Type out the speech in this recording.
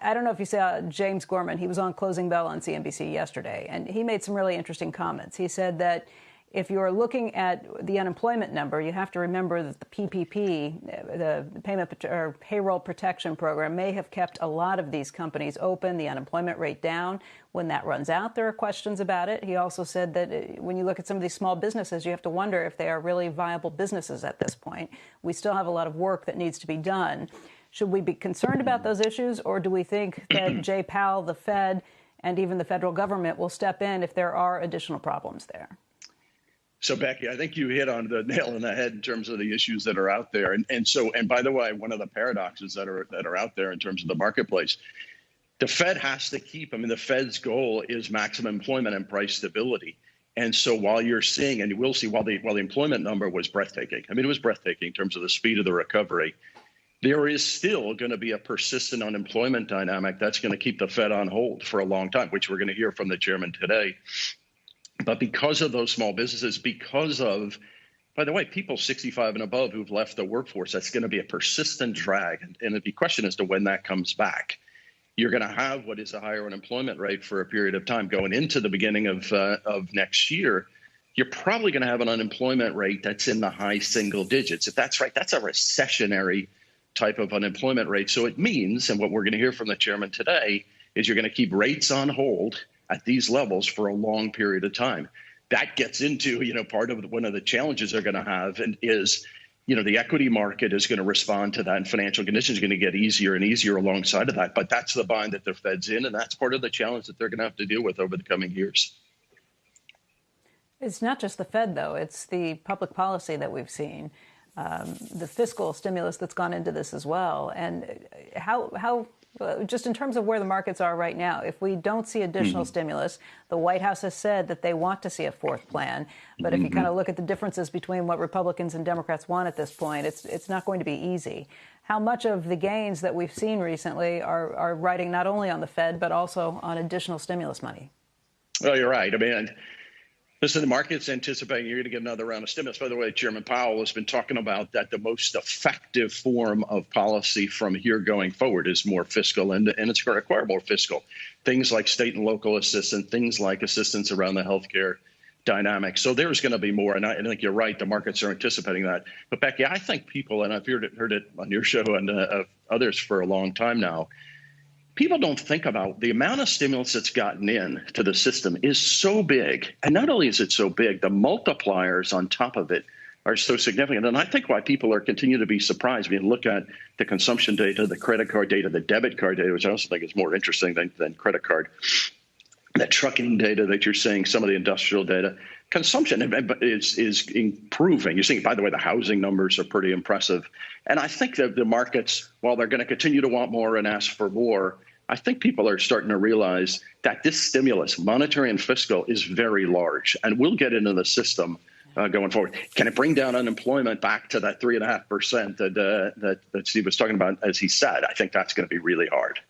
I don't know if you saw James Gorman. He was on Closing Bell on CNBC yesterday, and he made some really interesting comments. He said that if you're looking at the unemployment number, you have to remember that the PPP, the payroll protection program, may have kept a lot of these companies open, the unemployment rate down. When that runs out, there are questions about it. He also said that when you look at some of these small businesses, you have to wonder if they are really viable businesses at this point. We still have a lot of work that needs to be done. Should we be concerned about those issues, or do we think that Jay Powell, the Fed, and even the federal government will step in if there are additional problems there? So, Becky, I think you hit on the nail on the head in terms of the issues that are out there. And by the way, one of the paradoxes that are out there in terms of the marketplace, the Fed has to keep, the Fed's goal is maximum employment and price stability. And so while you're seeing, and you will see, while the employment number was breathtaking, it was breathtaking in terms of the speed of the recovery, there is still going to be a persistent unemployment dynamic that's going to keep the Fed on hold for a long time, which we're going to hear from the chairman today. But because of those small businesses, because of, by the way, people 65 and above who've left the workforce, that's going to be a persistent drag. And the question as to when that comes back, you're going to have what is a higher unemployment rate for a period of time going into the beginning of next year. You're probably going to have an unemployment rate that's in the high single digits. If that's right, that's a recessionary type of unemployment rate. So it means, and what we're going to hear from the chairman today, is you're going to keep rates on hold at these levels for a long period of time. That gets into, part of one of the challenges they're going to have, and is, the equity market is going to respond to that, and financial conditions are going to get easier and easier alongside of that. But that's the bind that the Fed's in, and that's part of the challenge that they're going to have to deal with over the coming years. It's not just the Fed, though. It's the public policy that we've seen, the fiscal stimulus that's gone into this as well. And how just in terms of where the markets are right now, if we don't see additional stimulus, the White House has said that they want to see a fourth plan. But if you kind of look at the differences between what Republicans and Democrats want at this point, it's not going to be easy. How much of the gains that we've seen recently are riding not only on the Fed, but also on additional stimulus money? Well, you're right. Listen, the market's anticipating you're going to get another round of stimulus. By the way, Chairman Powell has been talking about that the most effective form of policy from here going forward is more fiscal, and it's going to require more fiscal. Things like state and local assistance, things like assistance around the healthcare dynamic. So there's going to be more, and I think you're right. The markets are anticipating that. But Becky, I think people, and I've heard it on your show and others for a long time now, people don't think about the amount of stimulus that's gotten in to the system is so big. And not only is it so big, the multipliers on top of it are so significant. And I think why people are continue to be surprised when you look at the consumption data, the credit card data, the debit card data, which I also think is more interesting than credit card, the trucking data that you're seeing, some of the industrial data. Consumption is improving. You're seeing, by the way, the housing numbers are pretty impressive. And I think that the markets, while they're going to continue to want more and ask for more, I think people are starting to realize that this stimulus, monetary and fiscal, is very large, and we'll get into the system going forward. Can it bring down unemployment back to that 3.5% that Steve was talking about, as he said? I think that's going to be really hard.